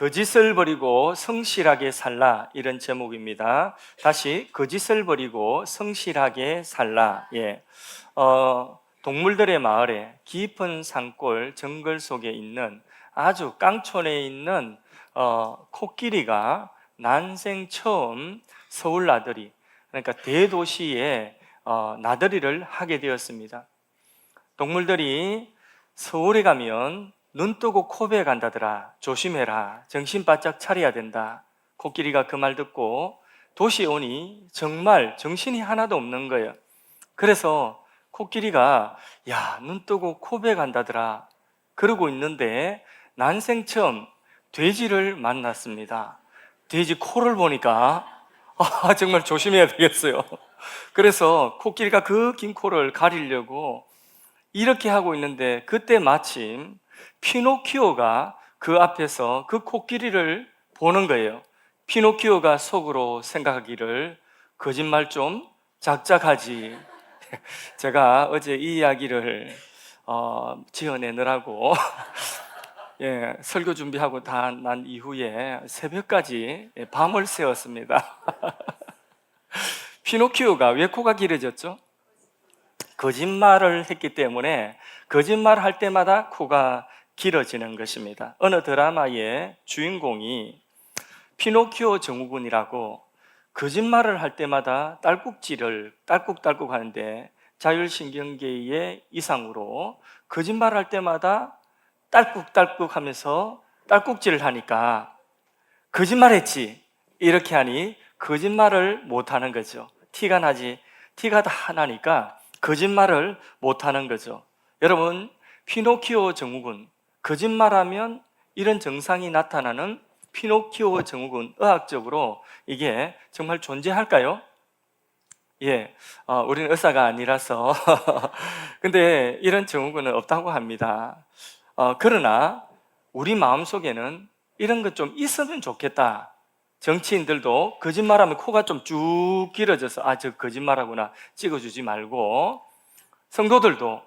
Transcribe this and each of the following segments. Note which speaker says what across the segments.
Speaker 1: 거짓을 버리고 성실하게 살라, 이런 제목입니다. 다시 거짓을 버리고 성실하게 살라. 동물들의 마을에 깊은 산골 정글 속에 있는 아주 깡촌에 있는 코끼리가 난생 처음 서울 나들이, 그러니까 대도시에 나들이를 하게 되었습니다. 동물들이 서울에 가면 눈 뜨고 코베에 간다더라, 조심해라, 정신 바짝 차려야 된다. 코끼리가 그 말 듣고 도시에 오니 정말 정신이 하나도 없는 거예요. 그래서 코끼리가 눈 뜨고 코베에 간다더라 그러고 있는데 난생 처음 돼지를 만났습니다. 돼지 코를 보니까 정말 조심해야 되겠어요. 그래서 코끼리가 그 긴 코를 가리려고 이렇게 하고 있는데, 그때 마침 피노키오가 그 앞에서 그 코끼리를 보는 거예요. 피노키오가 속으로 생각하기를, 거짓말 좀 작작하지. 제가 어제 이 이야기를 지어내느라고 설교 준비하고 다 난 이후에 새벽까지 밤을 새웠습니다. 피노키오가 왜 코가 길어졌죠? 거짓말을 했기 때문에 거짓말을 할 때마다 코가 길어지는 것입니다. 어느 드라마의 주인공이 피노키오 증후군이라고 거짓말을 할 때마다 딸꾹질을 딸꾹딸꾹 하는데, 자율신경계의 이상으로 거짓말을 할 때마다 딸꾹딸꾹 하면서 딸꾹질을 하니까 거짓말했지 이렇게 하니 거짓말을 못하는 거죠. 티가 다 나니까 거짓말을 못하는 거죠. 여러분, 피노키오 증후군, 거짓말하면 이런 증상이 나타나는 피노키오 증후군, 의학적으로 이게 정말 존재할까요? 우리는 의사가 아니라서 근데 이런 증후군은 없다고 합니다. 그러나 우리 마음속에는 이런 것 좀 있으면 좋겠다. 정치인들도 거짓말하면 코가 좀 쭉 길어져서 저 거짓말하구나 찍어주지 말고, 성도들도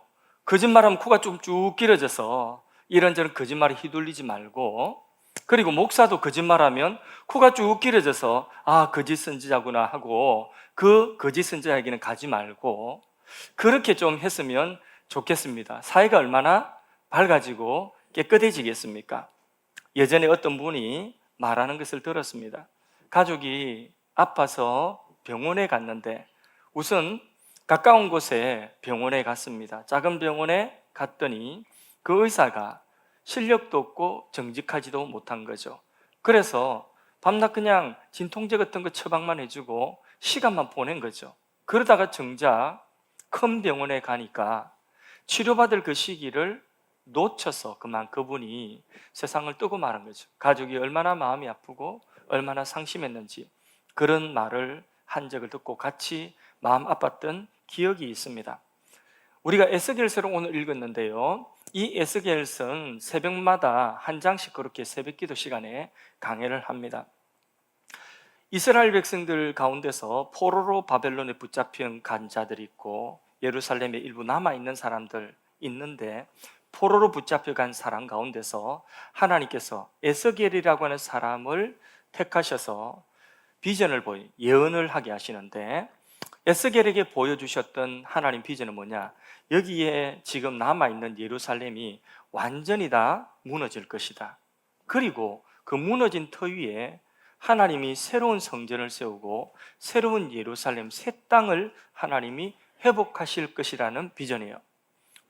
Speaker 1: 거짓말하면 코가 좀 쭉 길어져서 이런저런 거짓말에 휘둘리지 말고, 그리고 목사도 거짓말하면 코가 쭉 길어져서 거짓 선지자구나 하고 그 거짓 선지자에게는 가지 말고, 그렇게 좀 했으면 좋겠습니다. 사회가 얼마나 밝아지고 깨끗해지겠습니까? 예전에 어떤 분이 말하는 것을 들었습니다. 가족이 아파서 병원에 갔는데, 우선 가까운 곳에 병원에 갔습니다. 작은 병원에 갔더니 그 의사가 실력도 없고 정직하지도 못한 거죠. 그래서 밤낮 그냥 진통제 같은 거 처방만 해주고 시간만 보낸 거죠. 그러다가 정작 큰 병원에 가니까 치료받을 그 시기를 놓쳐서 그만 그분이 세상을 뜨고 말한 거죠. 가족이 얼마나 마음이 아프고 얼마나 상심했는지 그런 말을 한 적을 듣고 같이 마음 아팠던 기억이 있습니다. 우리가 에스겔서를 오늘 읽었는데요, 이 에스겔서는 새벽마다 한 장씩 그렇게 새벽기도 시간에 강해를 합니다. 이스라엘 백성들 가운데서 포로로 바벨론에 붙잡힌 간 자들이 있고 예루살렘에 일부 남아있는 사람들 있는데, 포로로 붙잡혀간 사람 가운데서 하나님께서 에스겔이라고 하는 사람을 택하셔서 비전을 예언을 하게 하시는데, 에스겔에게 보여주셨던 하나님 비전은 뭐냐? 여기에 지금 남아있는 예루살렘이 완전히 다 무너질 것이다. 그리고 그 무너진 터 위에 하나님이 새로운 성전을 세우고 새로운 예루살렘 새 땅을 하나님이 회복하실 것이라는 비전이에요.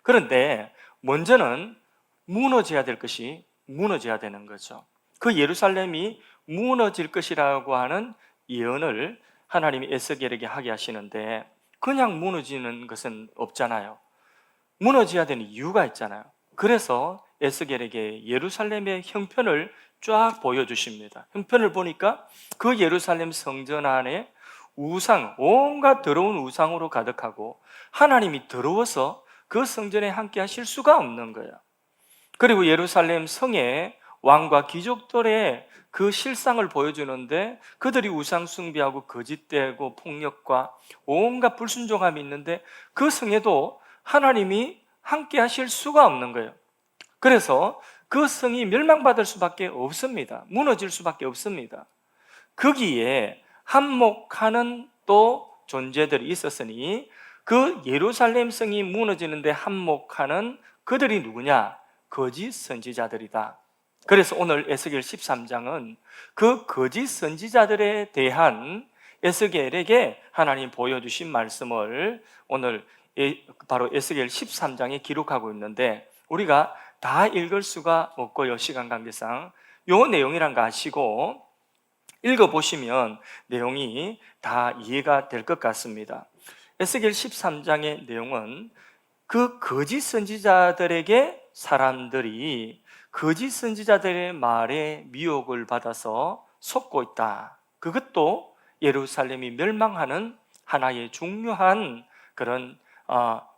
Speaker 1: 그런데 먼저는 무너져야 될 것이 무너져야 되는 거죠. 그 예루살렘이 무너질 것이라고 하는 예언을 하나님이 에스겔에게 하게 하시는데, 그냥 무너지는 것은 없잖아요. 무너져야 되는 이유가 있잖아요. 그래서 에스겔에게 예루살렘의 형편을 쫙 보여주십니다. 형편을 보니까 그 예루살렘 성전 안에 우상, 온갖 더러운 우상으로 가득하고 하나님이 더러워서 그 성전에 함께 하실 수가 없는 거예요. 그리고 예루살렘 성에 왕과 귀족들의 그 실상을 보여주는데, 그들이 우상 숭배하고 거짓되고 폭력과 온갖 불순종함이 있는데 그 성에도 하나님이 함께 하실 수가 없는 거예요. 그래서 그 성이 멸망받을 수밖에 없습니다. 무너질 수밖에 없습니다. 거기에 한몫하는 또 존재들이 있었으니 그 예루살렘 성이 무너지는데 한몫하는 그들이 누구냐? 거짓 선지자들이다. 그래서 오늘 에스겔 13장은 그 거짓 선지자들에 대한 에스겔에게 하나님 보여주신 말씀을 오늘 바로 에스겔 13장에 기록하고 있는데, 우리가 다 읽을 수가 없고요, 시간 관계상. 요 내용이란 거 아시고 읽어보시면 내용이 다 이해가 될 것 같습니다. 에스겔 13장의 내용은 그 거짓 선지자들에게 사람들이 거짓 선지자들의 말에 미혹을 받아서 속고 있다. 그것도 예루살렘이 멸망하는 하나의 중요한 그런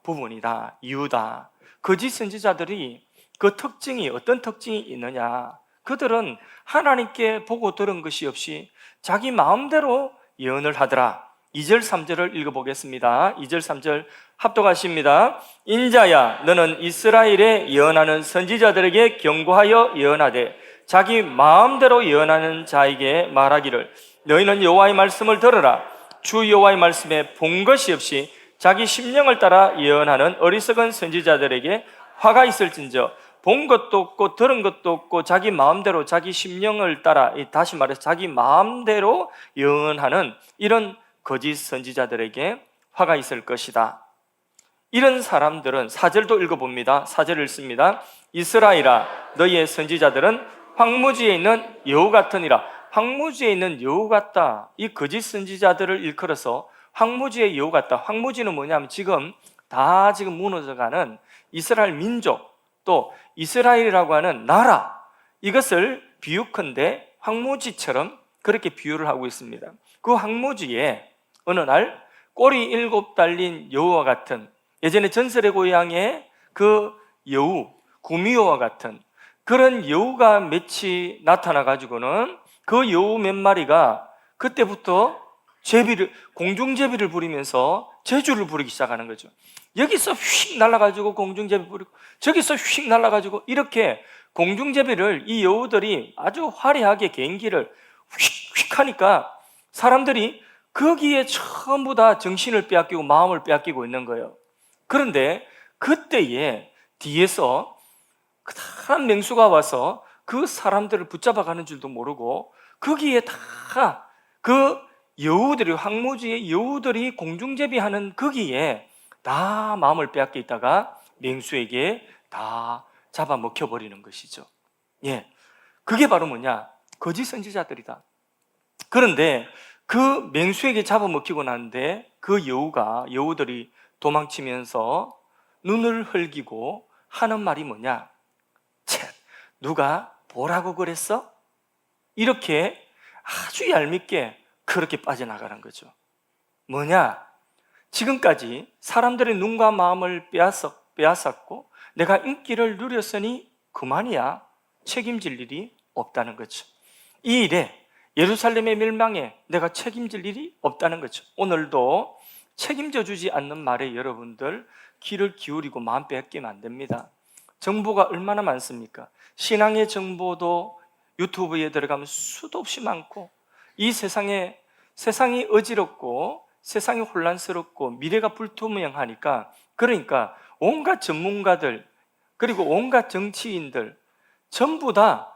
Speaker 1: 부분이다, 이유다. 거짓 선지자들이 그 특징이 어떤 특징이 있느냐? 그들은 하나님께 보고 들은 것이 없이 자기 마음대로 예언을 하더라. 2절 3절을 읽어보겠습니다. 2절 3절 합독하십니다. 인자야, 너는 이스라엘에 예언하는 선지자들에게 경고하여 예언하되 자기 마음대로 예언하는 자에게 말하기를 너희는 여호와의 말씀을 들으라. 주 여호와의 말씀에 본 것이 없이 자기 심령을 따라 예언하는 어리석은 선지자들에게 화가 있을진저 본 것도 없고 들은 것도 없고 자기 마음대로 자기 심령을 따라, 다시 말해서 자기 마음대로 예언하는 이런 거짓 선지자들에게 화가 있을 것이다. 이런 사람들은 4절도 읽어봅니다. 4절 읽습니다. 이스라엘아, 너희의 선지자들은 황무지에 있는 여우 같으니라. 황무지에 있는 여우 같다. 이 거짓 선지자들을 일컬어서 황무지의 여우 같다. 황무지는 뭐냐면 지금 무너져가는 이스라엘 민족, 또 이스라엘이라고 하는 나라, 이것을 비유컨대 황무지처럼 그렇게 비유를 하고 있습니다. 그 황무지에 어느 날 꼬리 7 달린 여우와 같은, 예전에 전설의 고향에 그 여우, 구미호와 같은 그런 여우가 몇이 나타나가지고는 그 여우 몇 마리가 그때부터 공중제비를 부리면서 제주를 부르기 시작하는 거죠. 여기서 휙 날아가지고 공중제비 부리고 저기서 휙 날아가지고, 이렇게 공중제비를 이 여우들이 아주 화려하게 개인기를 휙휙 하니까 사람들이 거기에 전부 다 정신을 빼앗기고 마음을 빼앗기고 있는 거예요. 그런데 그때에 뒤에서 커다란 맹수가 와서 그 사람들을 붙잡아가는 줄도 모르고 거기에 다 그 여우들이, 황무지의 여우들이 공중제비하는 거기에 다 마음을 빼앗겨 있다가 맹수에게 다 잡아먹혀버리는 것이죠. 예, 그게 바로 뭐냐? 거짓 선지자들이다. 그런데 그 맹수에게 잡아먹히고 나는데 그 여우들이 도망치면서 눈을 흘기고 하는 말이 뭐냐? 쳇, 누가 보라고 그랬어? 이렇게 아주 얄밉게 그렇게 빠져나가는 거죠. 뭐냐? 지금까지 사람들의 눈과 마음을 빼앗았고 내가 인기를 누렸으니 그만이야. 책임질 일이 없다는 거죠. 이 일에, 예루살렘의 멸망에 내가 책임질 일이 없다는 거죠. 오늘도 책임져 주지 않는 말에 여러분들 귀를 기울이고 마음 빼앗기면 안 됩니다. 정보가 얼마나 많습니까? 신앙의 정보도 유튜브에 들어가면 수도 없이 많고, 이 세상이 어지럽고 세상이 혼란스럽고 미래가 불투명하니까, 그러니까 온갖 전문가들 그리고 온갖 정치인들 전부 다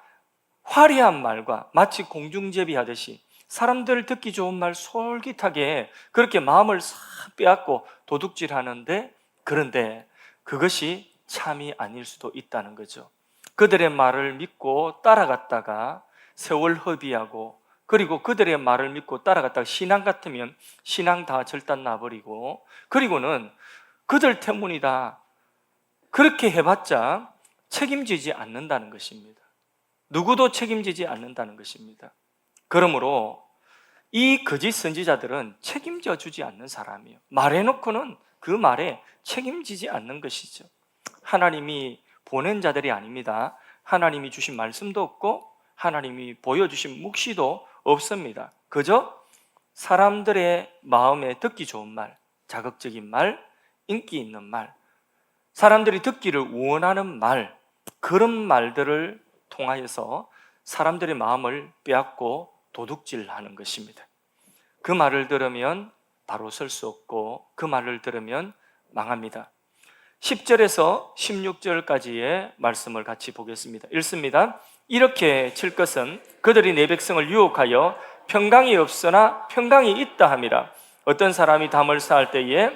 Speaker 1: 화려한 말과 마치 공중제비하듯이 사람들 듣기 좋은 말 솔깃하게 그렇게 마음을 싹 빼앗고 도둑질하는데, 그런데 그것이 참이 아닐 수도 있다는 거죠. 그들의 말을 믿고 따라갔다가 세월 허비하고, 그리고 그들의 말을 믿고 따라갔다가 신앙 같으면 신앙 다 절단 나버리고, 그리고는 그들 때문이다 그렇게 해봤자 책임지지 않는다는 것입니다. 누구도 책임지지 않는다는 것입니다. 그러므로 이 거짓 선지자들은 책임져 주지 않는 사람이에요. 말해놓고는 그 말에 책임지지 않는 것이죠. 하나님이 보낸 자들이 아닙니다. 하나님이 주신 말씀도 없고 하나님이 보여주신 묵시도 없습니다. 그저 사람들의 마음에 듣기 좋은 말, 자극적인 말, 인기 있는 말, 사람들이 듣기를 원하는 말, 그런 말들을 통하여서 사람들의 마음을 빼앗고 도둑질하는 것입니다. 그 말을 들으면 바로 설 수 없고 그 말을 들으면 망합니다. 10절에서 16절까지의 말씀을 같이 보겠습니다. 읽습니다. 이렇게 칠 것은 그들이 내 백성을 유혹하여 평강이 없으나 평강이 있다 함이라. 어떤 사람이 담을 쌓을 때에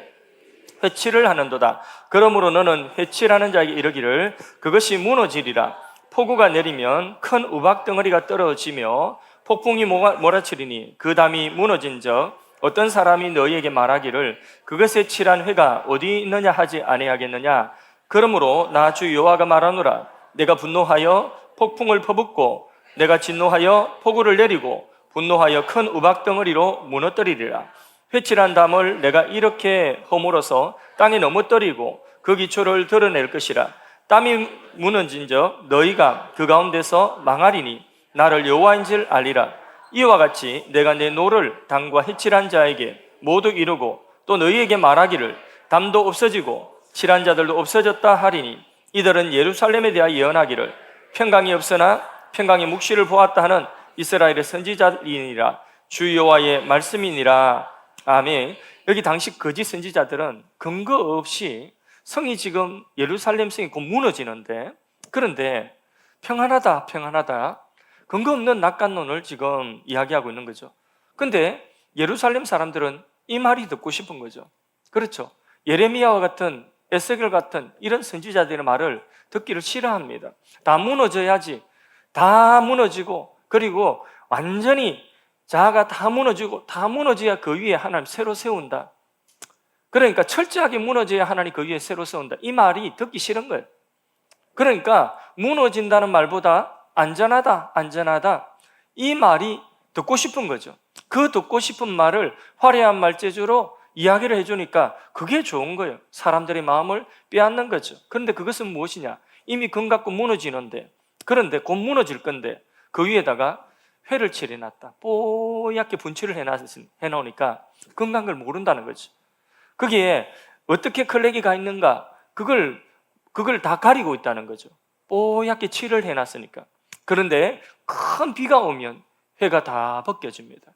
Speaker 1: 회치를 하는도다. 그러므로 너는 회치라는 자에게 이르기를 그것이 무너지리라. 폭우가 내리면 큰 우박 덩어리가 떨어지며 폭풍이 몰아치리니 그 담이 무너진 적 어떤 사람이 너희에게 말하기를 그것에 칠한 회가 어디 있느냐 하지 아니하겠느냐. 그러므로 나 주 여호와가 말하노라. 내가 분노하여 폭풍을 퍼붓고 내가 진노하여 폭우를 내리고 분노하여 큰 우박 덩어리로 무너뜨리리라. 회칠한 담을 내가 이렇게 허물어서 땅에 넘어뜨리고 그 기초를 드러낼 것이라. 땀이 무너진 적 너희가 그 가운데서 망하리니 나를 여호와인 줄 알리라. 이와 같이 내가 내 노를 담과 해칠한 자에게 모두 이루고 또 너희에게 말하기를 담도 없어지고 칠한 자들도 없어졌다 하리니 이들은 예루살렘에 대하여 예언하기를 평강이 없으나 평강의 묵시를 보았다 하는 이스라엘의 선지자이니라. 주 여호와의 말씀이니라. 아멘. 여기 당시 거짓 선지자들은 근거 없이 성이 지금 예루살렘 성이 곧 무너지는데, 그런데 평안하다 근거 없는 낙관론을 지금 이야기하고 있는 거죠. 근데 예루살렘 사람들은 이 말이 듣고 싶은 거죠. 그렇죠. 예레미야와 같은 에스겔 같은 이런 선지자들의 말을 듣기를 싫어합니다. 다 무너져야지. 다 무너지고 그리고 완전히 자아가 다 무너지고 다 무너져야 그 위에 하나님 새로 세운다. 그러니까 철저하게 무너져야 하나님 그 위에 새로 세운다. 이 말이 듣기 싫은 거예요. 그러니까 무너진다는 말보다 안전하다 이 말이 듣고 싶은 거죠. 그 듣고 싶은 말을 화려한 말재주로 이야기를 해주니까 그게 좋은 거예요. 사람들의 마음을 빼앗는 거죠. 그런데 그것은 무엇이냐? 이미 금 갖고 무너지는데, 그런데 곧 무너질 건데 그 위에다가 회를 칠해놨다. 뽀얗게 분칠을 해놓으니까 금간 걸 모른다는 거죠. 거기에 어떻게 클레기가 있는가, 그걸 다 가리고 있다는 거죠. 뽀얗게 칠을 해놨으니까. 그런데 큰 비가 오면 회가 다 벗겨집니다.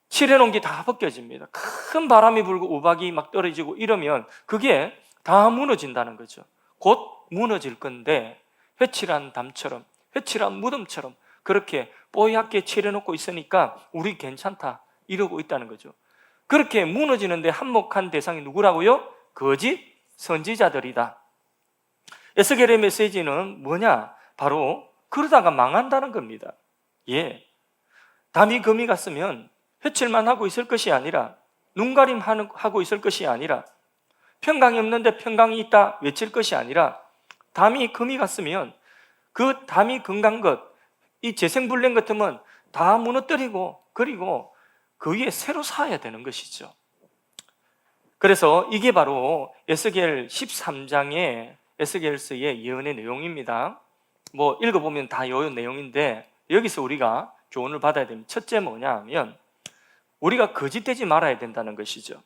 Speaker 1: 칠해놓은 게 다 벗겨집니다. 큰 바람이 불고 우박이 막 떨어지고 이러면 그게 다 무너진다는 거죠. 곧 무너질 건데 회칠한 담처럼, 회칠한 무덤처럼 그렇게 뽀얗게 칠해놓고 있으니까 우리 괜찮다 이러고 있다는 거죠. 그렇게 무너지는데 한몫한 대상이 누구라고요? 거짓 선지자들이다. 에스겔의 메시지는 뭐냐? 바로 그러다가 망한다는 겁니다. 예, 담이 금이 갔으면 회칠만 하고 있을 것이 아니라, 눈가림하고 있을 것이 아니라, 평강이 없는데 평강이 있다 외칠 것이 아니라, 담이 금이 갔으면 그 담이 금 간 것, 이 재생불량 같으면 다 무너뜨리고 그리고 그 위에 새로 쌓아야 되는 것이죠. 그래서 이게 바로 에스겔 13장의 에스겔서의 예언의 내용입니다. 뭐 읽어보면 다 요 내용인데, 여기서 우리가 교훈을 받아야 됩니다. 첫째 뭐냐 하면 우리가 거짓되지 말아야 된다는 것이죠.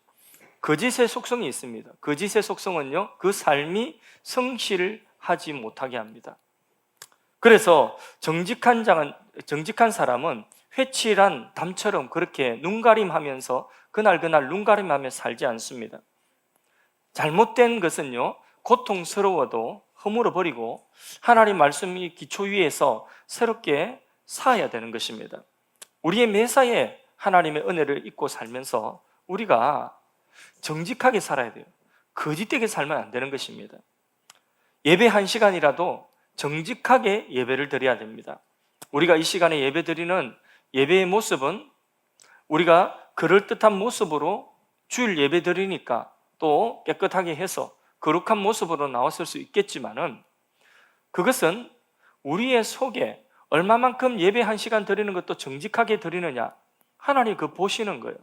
Speaker 1: 거짓의 속성이 있습니다. 거짓의 속성은요, 그 삶이 성실하지 못하게 합니다. 그래서 정직한 사람은 회칠한 담처럼 그렇게 눈가림하면서 그날 눈가림하며 살지 않습니다. 잘못된 것은요, 고통스러워도 허물어버리고 하나님 말씀이 기초 위에서 새롭게 쌓아야 되는 것입니다. 우리의 매사에 하나님의 은혜를 잊고 살면서 우리가 정직하게 살아야 돼요. 거짓되게 살면 안 되는 것입니다. 예배 1시간이라도 정직하게 예배를 드려야 됩니다. 우리가 이 시간에 예배 드리는 예배의 모습은 우리가 그럴듯한 모습으로 주일 예배 드리니까 또 깨끗하게 해서 거룩한 모습으로 나왔을 수 있겠지만은, 그것은 우리의 속에 얼마만큼 예배 1시간 드리는 것도 정직하게 드리느냐, 하나님 그 보시는 거예요.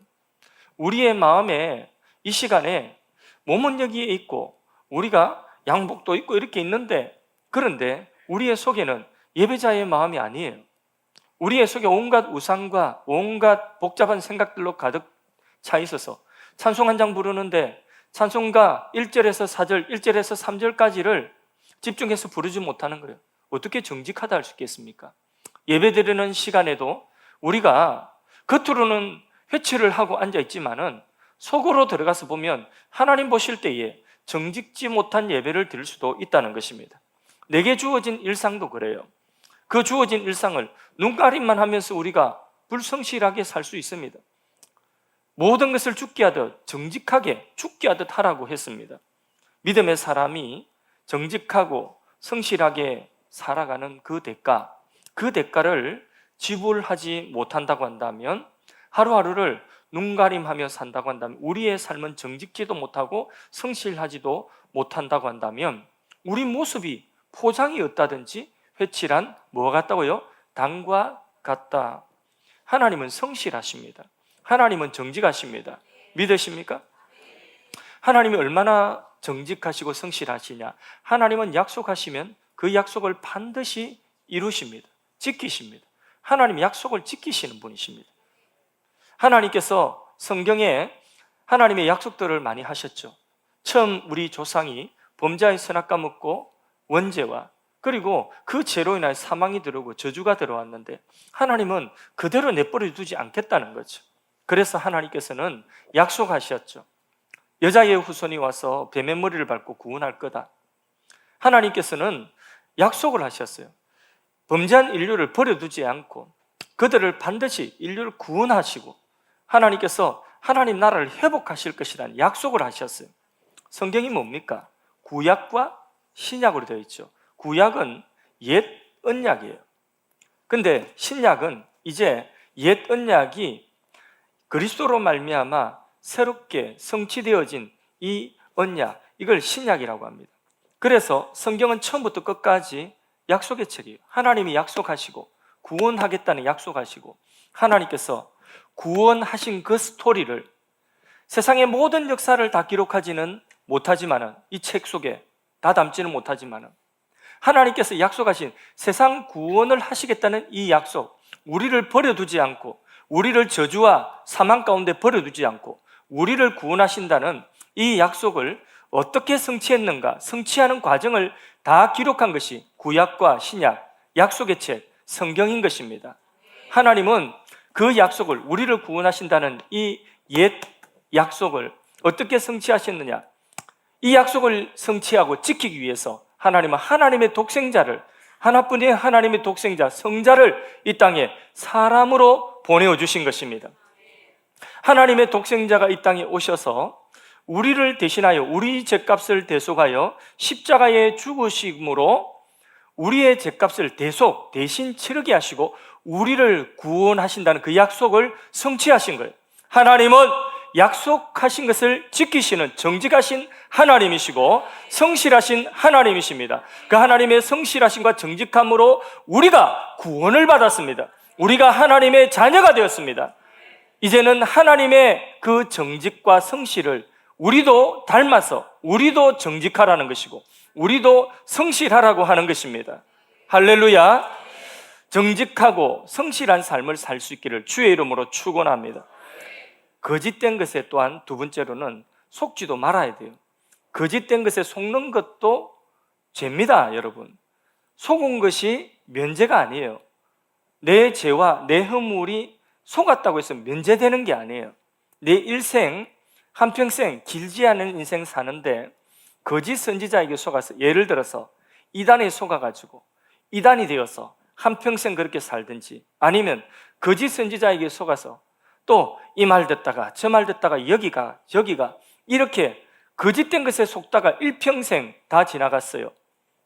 Speaker 1: 우리의 마음에 이 시간에 몸은 여기에 있고 우리가 양복도 입고 이렇게 있는데, 그런데 우리의 속에는 예배자의 마음이 아니에요. 우리의 속에 온갖 우상과 온갖 복잡한 생각들로 가득 차 있어서 찬송 한 장 부르는데 찬송가 1절에서 4절, 1절에서 3절까지를 집중해서 부르지 못하는 거예요. 어떻게 정직하다 할 수 있겠습니까? 예배드리는 시간에도 우리가 겉으로는 회치를 하고 앉아있지만은 속으로 들어가서 보면 하나님 보실 때에 정직지 못한 예배를 드릴 수도 있다는 것입니다. 내게 주어진 일상도 그래요. 그 주어진 일상을 눈가림만 하면서 우리가 불성실하게 살 수 있습니다. 모든 것을 죽게 하듯 정직하게 죽게 하듯 하라고 했습니다. 믿음의 사람이 정직하고 성실하게 살아가는 그 대가를 지불하지 못한다고 한다면, 하루하루를 눈가림하며 산다고 한다면, 우리의 삶은 정직지도 못하고 성실하지도 못한다고 한다면 우리 모습이 포장이 어떠든지 회칠한 뭐가 같다고요? 당과 같다. 하나님은 성실하십니다. 하나님은 정직하십니다. 믿으십니까? 하나님이 얼마나 정직하시고 성실하시냐? 하나님은 약속하시면 그 약속을 반드시 이루십니다. 지키십니다. 하나님 약속을 지키시는 분이십니다. 하나님께서 성경에 하나님의 약속들을 많이 하셨죠. 처음 우리 조상이 범죄의 선악과 먹고 원죄와 그리고 그 죄로 인하여 사망이 들어오고 저주가 들어왔는데 하나님은 그대로 내버려 두지 않겠다는 거죠. 그래서 하나님께서는 약속하셨죠. 여자의 후손이 와서 뱀의 머리를 밟고 구원할 거다. 하나님께서는 약속을 하셨어요. 범죄한 인류를 버려두지 않고 그들을 반드시 인류를 구원하시고 하나님께서 하나님 나라를 회복하실 것이라는 약속을 하셨어요. 성경이 뭡니까? 구약과 신약으로 되어 있죠. 구약은 옛 언약이에요. 근데 신약은 이제 옛 언약이 그리스도로 말미암아 새롭게 성취되어진 이 언약, 이걸 신약이라고 합니다. 그래서 성경은 처음부터 끝까지 약속의 책이에요. 하나님이 약속하시고 구원하겠다는 약속하시고 하나님께서 구원하신 그 스토리를 세상의 모든 역사를 다 기록하지는 못하지만은 이 책 속에 다 담지는 못하지만은 하나님께서 약속하신 세상 구원을 하시겠다는 이 약속, 우리를 버려두지 않고 우리를 저주와 사망 가운데 버려두지 않고 우리를 구원하신다는 이 약속을 어떻게 성취했는가, 성취하는 과정을 다 기록한 것이 구약과 신약, 약속의 책, 성경인 것입니다. 하나님은 그 약속을, 우리를 구원하신다는 이 옛 약속을 어떻게 성취하셨느냐? 이 약속을 성취하고 지키기 위해서 하나님은 하나님의 독생자를, 하나뿐인 하나님의 독생자, 성자를 이 땅에 사람으로 보내어 주신 것입니다. 하나님의 독생자가 이 땅에 오셔서 우리를 대신하여 우리 죄값을 대속하여 십자가에 죽으심으로 우리의 죄값을 대신 치르게 하시고 우리를 구원하신다는 그 약속을 성취하신 거예요. 하나님은 약속하신 것을 지키시는 정직하신 하나님이시고 성실하신 하나님이십니다. 그 하나님의 성실하심과 정직함으로 우리가 구원을 받았습니다. 우리가 하나님의 자녀가 되었습니다. 이제는 하나님의 그 정직과 성실을 우리도 닮아서 우리도 정직하라는 것이고 우리도 성실하라고 하는 것입니다. 할렐루야. 정직하고 성실한 삶을 살 수 있기를 주의 이름으로 축원합니다. 거짓된 것에 또한 두 번째로는 속지도 말아야 돼요. 거짓된 것에 속는 것도 죄입니다, 여러분. 속은 것이 면제가 아니에요. 내 죄와 내 허물이 속았다고 해서 면제되는 게 아니에요. 내 일생, 한평생 길지 않은 인생 사는데 거짓 선지자에게 속아서, 예를 들어서 이단에 속아가지고 이단이 되어서 한평생 그렇게 살든지, 아니면 거짓 선지자에게 속아서 또 이 말 듣다가 저 말 듣다가 여기가 저기가 이렇게 거짓된 것에 속다가 일평생 다 지나갔어요.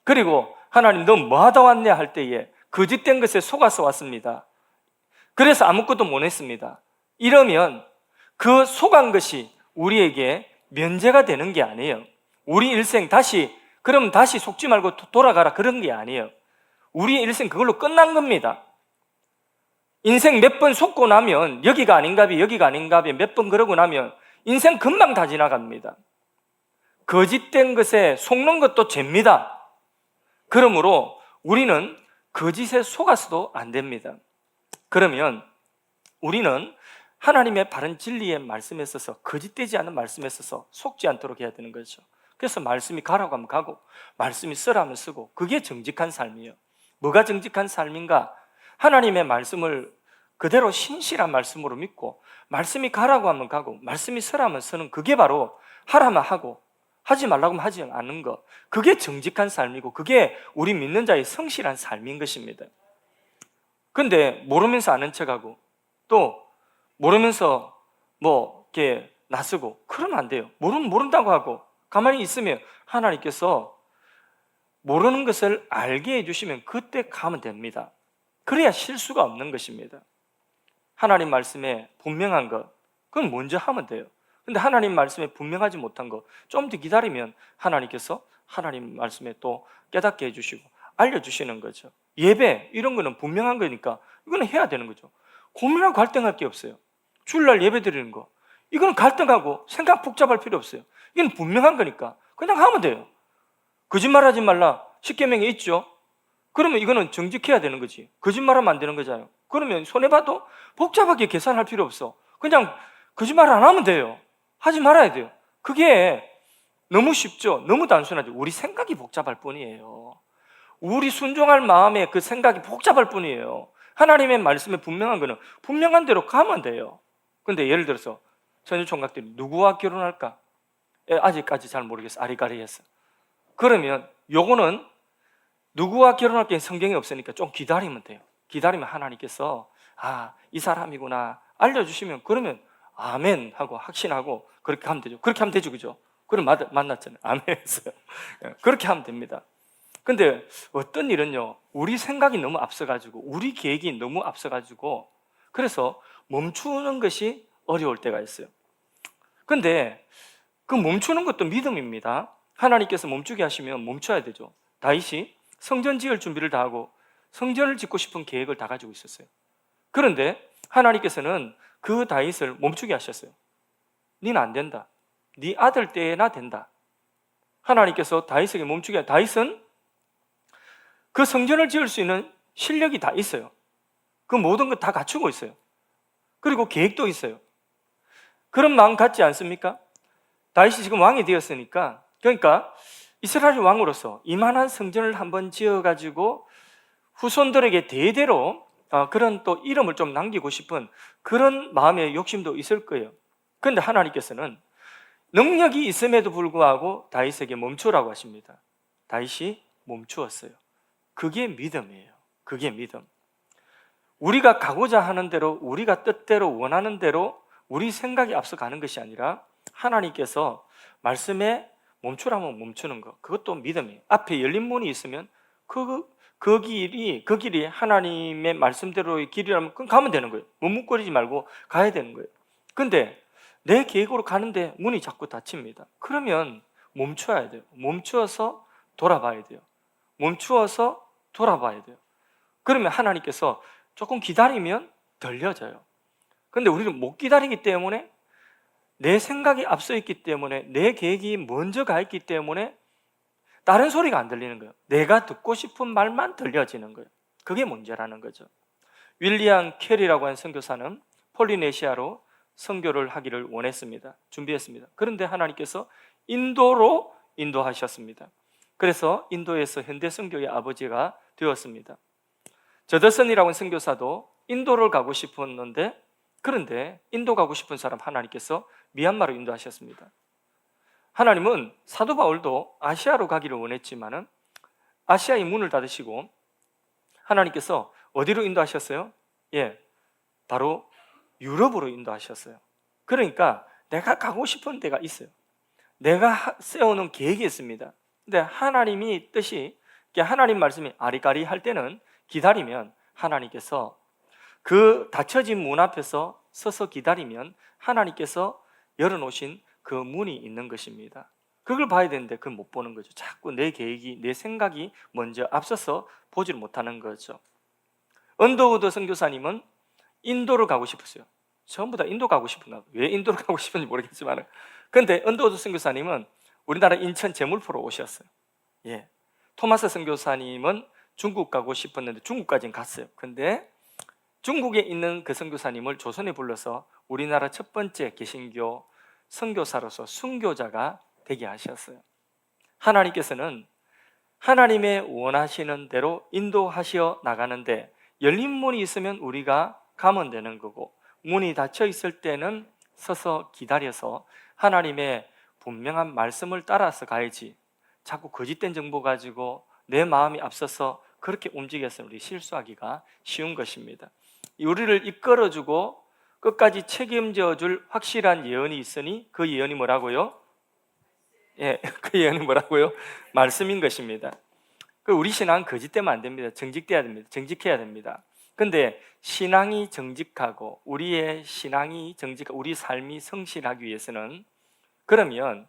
Speaker 1: 그리고 하나님 너 뭐하다 왔냐 할 때에 거짓된 것에 속아서 왔습니다. 그래서 아무것도 못 했습니다. 이러면 그 속한 것이 우리에게 면제가 되는 게 아니에요. 우리 일생 그럼 다시 속지 말고 돌아가라 그런 게 아니에요. 우리 일생 그걸로 끝난 겁니다. 인생 몇 번 속고 나면 여기가 아닌가비 여기가 아닌가비 몇 번 그러고 나면 인생 금방 다 지나갑니다. 거짓된 것에 속는 것도 죄입니다. 그러므로 우리는 거짓에 속아서도 안 됩니다. 그러면 우리는 하나님의 바른 진리의 말씀에 있어서 거짓되지 않은 말씀에 있어서 속지 않도록 해야 되는 거죠. 그래서 말씀이 가라고 하면 가고 말씀이 쓰라면 쓰고, 그게 정직한 삶이에요. 뭐가 정직한 삶인가? 하나님의 말씀을 그대로 신실한 말씀으로 믿고 말씀이 가라고 하면 가고 말씀이 쓰라면 쓰는, 그게 바로 하라면 하고 하지 말라고 하면 하지 않는 것, 그게 정직한 삶이고 그게 우리 믿는 자의 성실한 삶인 것입니다. 근데 모르면서 아는 척하고 또 모르면서 뭐 이렇게 나서고 그러면 안 돼요. 모른다고 하고 가만히 있으면 하나님께서 모르는 것을 알게 해주시면 그때 가면 됩니다. 그래야 실수가 없는 것입니다. 하나님 말씀에 분명한 것, 그건 먼저 하면 돼요. 근데 하나님 말씀에 분명하지 못한 것, 좀 더 기다리면 하나님께서 하나님 말씀에 또 깨닫게 해주시고 알려주시는 거죠. 예배 이런 거는 분명한 거니까 이거는 해야 되는 거죠. 고민하고 갈등할 게 없어요. 주일날 예배 드리는 거, 이거는 갈등하고 생각 복잡할 필요 없어요. 이건 분명한 거니까 그냥 하면 돼요. 거짓말하지 말라 십계명에 있죠. 그러면 이거는 정직해야 되는 거지. 거짓말하면 안 되는 거잖아요. 그러면 손해봐도 복잡하게 계산할 필요 없어. 그냥 거짓말 안 하면 돼요. 하지 말아야 돼요. 그게 너무 쉽죠. 너무 단순하죠. 우리 생각이 복잡할 뿐이에요. 우리 순종할 마음에 그 생각이 복잡할 뿐이에요. 하나님의 말씀에 분명한 거는 분명한 대로 가면 돼요. 근데 예를 들어서 처녀총각들이 누구와 결혼할까? 아직까지 잘 모르겠어. 아리까리했어. 그러면 요거는 누구와 결혼할 게 성경에 없으니까 좀 기다리면 돼요. 기다리면 하나님께서 이 사람이구나 알려주시면 그러면 아멘 하고 확신하고 그렇게 하면 되죠. 그렇게 하면 되죠, 그죠? 그럼 만났잖아요. 아멘 했어요. 그렇게 하면 됩니다. 근데 어떤 일은요, 우리 생각이 너무 앞서가지고 우리 계획이 너무 앞서가지고 그래서 멈추는 것이 어려울 때가 있어요. 근데 그 멈추는 것도 믿음입니다. 하나님께서 멈추게 하시면 멈춰야 되죠. 다윗이 성전 지을 준비를 다 하고 성전을 짓고 싶은 계획을 다 가지고 있었어요. 그런데 하나님께서는 그 다윗을 멈추게 하셨어요. 니는 안 된다. 네 아들 때나 된다. 하나님께서 다윗에게 멈추게 하셨어요. 다윗은 그 성전을 지을 수 있는 실력이 다 있어요. 그 모든 것 다 갖추고 있어요. 그리고 계획도 있어요. 그런 마음 갖지 않습니까? 다윗이 지금 왕이 되었으니까, 그러니까 이스라엘 왕으로서 이만한 성전을 한번 지어가지고 후손들에게 대대로 그런 또 이름을 좀 남기고 싶은 그런 마음의 욕심도 있을 거예요. 그런데 하나님께서는 능력이 있음에도 불구하고 다윗에게 멈추라고 하십니다. 다윗이 멈추었어요. 그게 믿음이에요. 그게 믿음. 우리가 가고자 하는 대로, 우리가 뜻대로 원하는 대로 우리 생각이 앞서 가는 것이 아니라 하나님께서 말씀에 멈추라면 멈추는 것, 그것도 믿음이에요. 앞에 열린 문이 있으면 그 길이 하나님의 말씀대로의 길이라면 그럼 가면 되는 거예요. 머뭇거리지 말고 가야 되는 거예요. 근데 내 계획으로 가는데 문이 자꾸 닫힙니다. 그러면 멈춰야 돼요. 멈추어서 돌아봐야 돼요. 멈추어서 돌아봐야 돼요. 그러면 하나님께서 조금 기다리면 들려져요. 근데 우리는 못 기다리기 때문에, 내 생각이 앞서 있기 때문에, 내 계획이 먼저 가 있기 때문에 다른 소리가 안 들리는 거예요. 내가 듣고 싶은 말만 들려지는 거예요. 그게 문제라는 거죠. 윌리엄 캐리라고 하는 선교사는 폴리네시아로 선교를 하기를 원했습니다. 준비했습니다. 그런데 하나님께서 인도로 인도하셨습니다. 그래서 인도에서 현대 선교의 아버지가 되었습니다. 저더슨이라고 하는 선교사도 인도를 가고 싶었는데, 그런데 인도 가고 싶은 사람 하나님께서 미얀마로 인도하셨습니다. 하나님은 사도 바울도 아시아로 가기를 원했지만은 아시아의 문을 닫으시고 하나님께서 어디로 인도하셨어요? 바로 유럽으로 인도하셨어요. 그러니까 내가 가고 싶은 데가 있어요. 내가 세우는 계획이 있습니다. 근데 하나님이 뜻이, 하나님 말씀이 아리까리 할 때는 기다리면 하나님께서 그 닫혀진 문 앞에서 서서 기다리면 하나님께서 열어놓으신 그 문이 있는 것입니다. 그걸 봐야 되는데 그걸 못 보는 거죠. 자꾸 내 계획이, 내 생각이 먼저 앞서서 보지를 못하는 거죠. 언더우드 선교사님은 인도를 가고 싶었어요. 전부 다 인도 가고 싶은가? 왜 인도를 가고 싶은지 모르겠지만, 그런데 언더우드 선교사님은 우리나라 인천 제물포로 오셨어요. 토마스 선교사님은 중국 가고 싶었는데 중국까지는 갔어요. 근데 중국에 있는 그 선교사님을 조선에 불러서 우리나라 첫 번째 개신교 선교사로서 순교자가 되게 하셨어요. 하나님께서는 하나님의 원하시는 대로 인도하시어 나가는데 열린 문이 있으면 우리가 가면 되는 거고, 문이 닫혀 있을 때는 서서 기다려서 하나님의 분명한 말씀을 따라서 가야지, 자꾸 거짓된 정보 가지고 내 마음이 앞서서 그렇게 움직여서 우리 실수하기가 쉬운 것입니다. 우리를 이끌어주고 끝까지 책임져 줄 확실한 예언이 있으니 그 예언이 뭐라고요? 예, 그 예언이 뭐라고요? 말씀인 것입니다. 우리 신앙은 거짓되면 안 됩니다. 정직돼야 됩니다. 정직해야 됩니다. 근데 신앙이 정직하고 우리의 신앙이 정직하고 우리 삶이 성실하기 위해서는, 그러면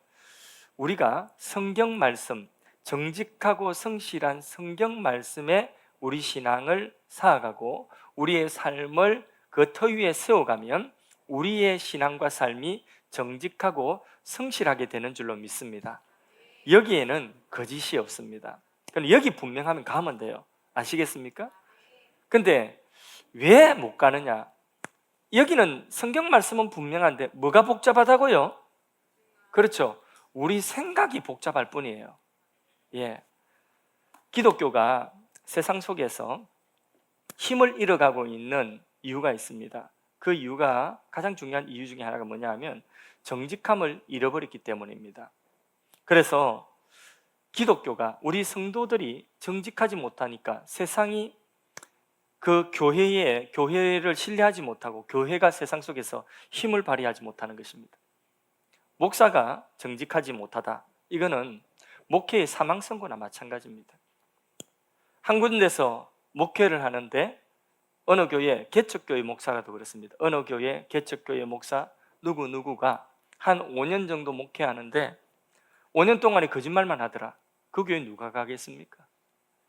Speaker 1: 우리가 성경 말씀, 정직하고 성실한 성경 말씀에 우리 신앙을 쌓아가고 우리의 삶을 그 터 위에 세워가면 우리의 신앙과 삶이 정직하고 성실하게 되는 줄로 믿습니다. 여기에는 거짓이 없습니다. 그럼 여기 분명하면 가면 돼요. 아시겠습니까? 근데 왜 못 가느냐? 여기는 성경 말씀은 분명한데 뭐가 복잡하다고요? 그렇죠. 우리 생각이 복잡할 뿐이에요. 예. 기독교가 세상 속에서 힘을 잃어가고 있는 이유가 있습니다. 그 이유가, 가장 중요한 이유 중에 하나가 뭐냐 하면 정직함을 잃어버렸기 때문입니다. 그래서 기독교가, 우리 성도들이 정직하지 못하니까 세상이 그 교회를 신뢰하지 못하고 교회가 세상 속에서 힘을 발휘하지 못하는 것입니다. 목사가 정직하지 못하다, 이거는 목회의 사망 선고나 마찬가지입니다. 한 군데서 목회를 하는데 어느 교회 개척교회 목사라도 그렇습니다. 어느 교회 개척교회 목사 누구누구가 한 5년 정도 목회하는데 5년 동안에 거짓말만 하더라. 그 교회 누가 가겠습니까?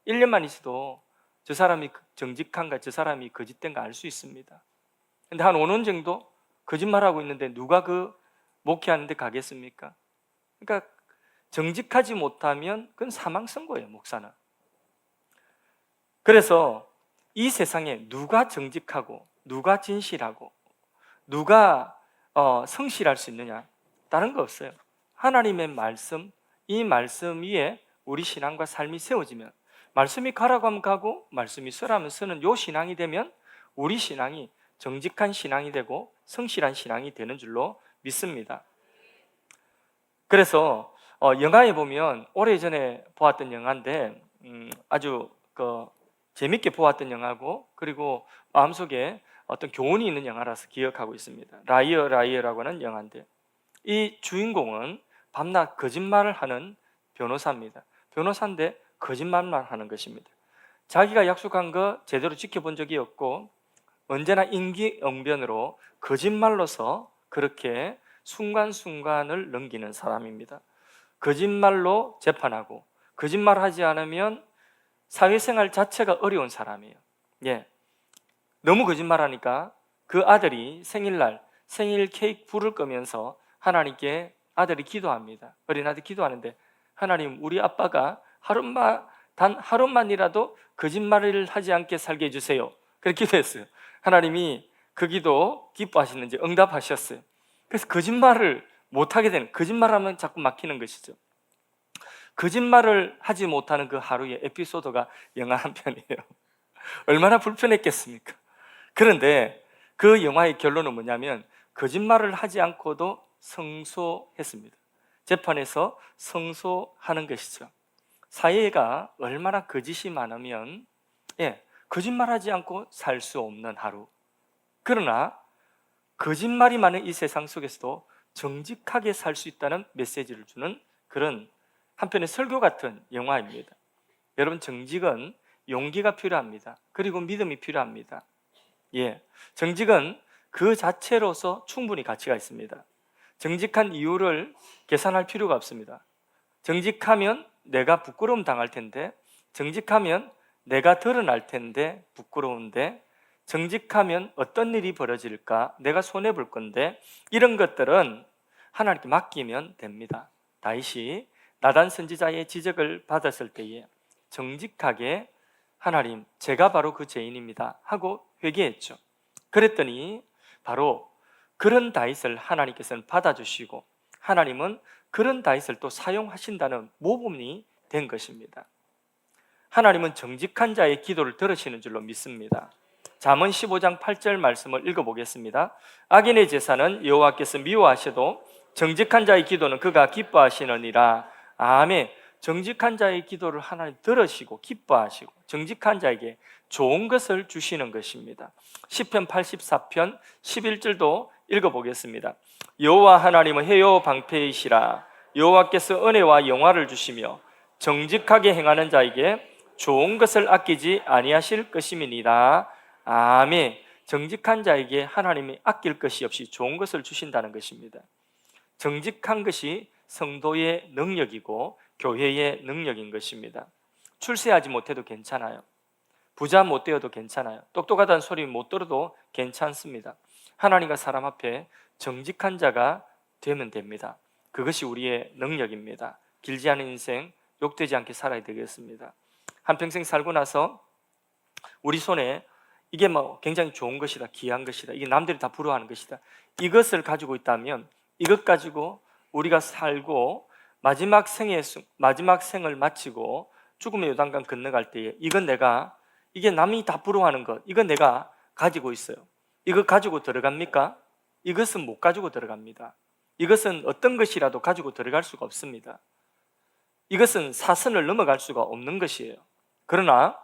Speaker 1: 1년만 있어도 저 사람이 정직한가, 저 사람이 거짓된가 알 수 있습니다. 근데 한 5년 정도 거짓말하고 있는데 누가 그 목회하는데 가겠습니까? 그러니까 정직하지 못하면 그건 사망 선고예요, 목사는. 그래서 이 세상에 누가 정직하고 누가 진실하고 누가 성실할 수 있느냐? 다른 거 없어요. 하나님의 말씀, 이 말씀 위에 우리 신앙과 삶이 세워지면, 말씀이 가라고 하면 가고 말씀이 서라면 서는 요 신앙이 되면 우리 신앙이 정직한 신앙이 되고 성실한 신앙이 되는 줄로 믿습니다. 그래서 영화에 보면, 오래전에 보았던 영화인데 아주 재밌게 보았던 영화고, 그리고 마음속에 어떤 교훈이 있는 영화라서 기억하고 있습니다. 라이어라고 하는 영화인데, 이 주인공은 밤낮 거짓말을 하는 변호사입니다. 변호사인데 거짓말만 하는 것입니다. 자기가 약속한 거 제대로 지켜본 적이 없고 언제나 임기응변으로 거짓말로서 그렇게 순간순간을 넘기는 사람입니다. 거짓말로 재판하고 거짓말하지 않으면 사회생활 자체가 어려운 사람이에요. 예. 너무 거짓말하니까 그 아들이 생일날 생일 케이크 불을 끄면서 하나님께 아들이 기도합니다. 어린 아들이 기도하는데, 하나님, 우리 아빠가 단 하루만이라도 거짓말을 하지 않게 살게 해주세요. 그렇게 기도했어요. 하나님이 그 기도 기뻐하시는지 응답하셨어요. 그래서 거짓말을 못하게 되는, 거짓말하면 자꾸 막히는 것이죠. 거짓말을 하지 못하는 그 하루의 에피소드가 영화 한 편이에요. 얼마나 불편했겠습니까? 그런데 그 영화의 결론은 뭐냐면 거짓말을 하지 않고도 성소했습니다. 재판에서 성소하는 것이죠. 사회가 얼마나 거짓이 많으면 거짓말하지 않고 살 수 없는 하루. 그러나 거짓말이 많은 이 세상 속에서도 정직하게 살 수 있다는 메시지를 주는 그런 한편의 설교 같은 영화입니다. 여러분, 정직은 용기가 필요합니다. 그리고 믿음이 필요합니다. 정직은 그 자체로서 충분히 가치가 있습니다. 정직한 이유를 계산할 필요가 없습니다. 정직하면 내가 부끄러움 당할 텐데, 정직하면 내가 드러날 텐데 부끄러운데, 정직하면 어떤 일이 벌어질까, 내가 손해볼 건데, 이런 것들은 하나님께 맡기면 됩니다. 다윗이 나단 선지자의 지적을 받았을 때에 정직하게 하나님, 제가 바로 그 죄인입니다 하고 회개했죠. 그랬더니 바로 그런 다윗을 하나님께서는 받아주시고 하나님은 그런 다윗을 또 사용하신다는 모범이 된 것입니다. 하나님은 정직한 자의 기도를 들으시는 줄로 믿습니다. 잠언 15장 8절 말씀을 읽어보겠습니다. 악인의 제사는 여호와께서 미워하셔도 정직한 자의 기도는 그가 기뻐하시느니라. 아멘. 정직한 자의 기도를 하나님 들으시고 기뻐하시고 정직한 자에게 좋은 것을 주시는 것입니다. 시편 84편 11절도 읽어보겠습니다. 여호와 하나님은 해요 방패이시라. 여호와께서 은혜와 영화를 주시며 정직하게 행하는 자에게 좋은 것을 아끼지 아니하실 것임이니라. 아멘. 정직한 자에게 하나님이 아낄 것이 없이 좋은 것을 주신다는 것입니다. 정직한 것이 성도의 능력이고 교회의 능력인 것입니다. 출세하지 못해도 괜찮아요. 부자 못 되어도 괜찮아요. 똑똑하다는 소리 못 들어도 괜찮습니다. 하나님과 사람 앞에 정직한 자가 되면 됩니다. 그것이 우리의 능력입니다. 길지 않은 인생 욕되지 않게 살아야 되겠습니다. 한평생 살고 나서 우리 손에 이게 뭐 굉장히 좋은 것이다, 귀한 것이다, 이게 남들이 다 부러워하는 것이다, 이것을 가지고 있다면 이것 가지고 우리가 살고 마지막 생을 마치고 죽음의 요단강 건너갈 때에 이게 남이 다 부러워하는 것, 이건 내가 가지고 있어요. 이거 가지고 들어갑니까? 이것은 못 가지고 들어갑니다. 이것은 어떤 것이라도 가지고 들어갈 수가 없습니다. 이것은 사선을 넘어갈 수가 없는 것이에요. 그러나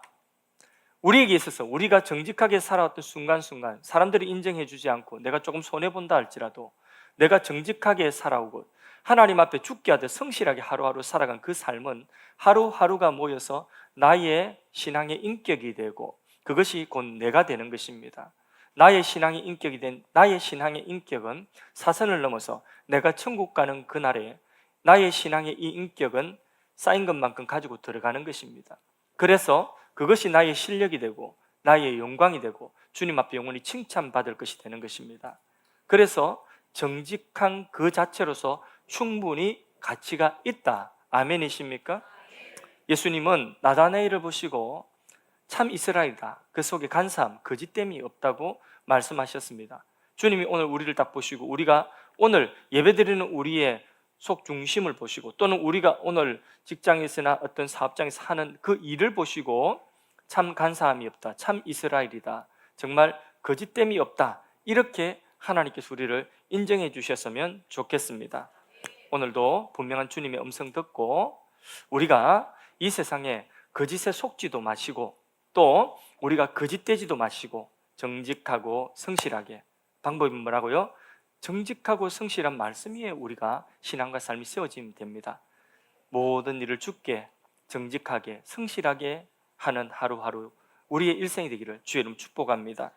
Speaker 1: 우리에게 있어서 우리가 정직하게 살아왔던 순간순간 사람들이 인정해 주지 않고 내가 조금 손해본다 할지라도 내가 정직하게 살아오고 하나님 앞에 죽게 하듯 성실하게 하루하루 살아간 그 삶은 하루하루가 모여서 나의 신앙의 인격이 되고 그것이 곧 내가 되는 것입니다. 나의 신앙의 인격이 된 나의 신앙의 인격은 사선을 넘어서 내가 천국 가는 그날에 나의 신앙의 이 인격은 쌓인 것만큼 가지고 들어가는 것입니다. 그래서 그것이 나의 실력이 되고 나의 영광이 되고 주님 앞에 영원히 칭찬받을 것이 되는 것입니다. 그래서 정직한 그 자체로서 충분히 가치가 있다. 아멘이십니까? 예수님은 나다나엘을 보시고 참 이스라엘이다, 그 속에 간사함, 거짓됨이 없다고 말씀하셨습니다. 주님이 오늘 우리를 딱 보시고 우리가 오늘 예배드리는 우리의 속 중심을 보시고 또는 우리가 오늘 직장에서나 어떤 사업장에서 하는 그 일을 보시고 참 간사함이 없다, 참 이스라엘이다, 정말 거짓됨이 없다, 이렇게 하나님께서 우리를 인정해 주셨으면 좋겠습니다. 오늘도 분명한 주님의 음성 듣고 우리가 이 세상에 거짓에 속지도 마시고 또 우리가 거짓되지도 마시고 정직하고 성실하게, 방법이 뭐라고요? 정직하고 성실한 말씀 위에 우리가 신앙과 삶이 세워지면 됩니다. 모든 일을 주께 정직하게 성실하게 하는 하루하루 우리의 일생이 되기를 주의 이름 축복합니다.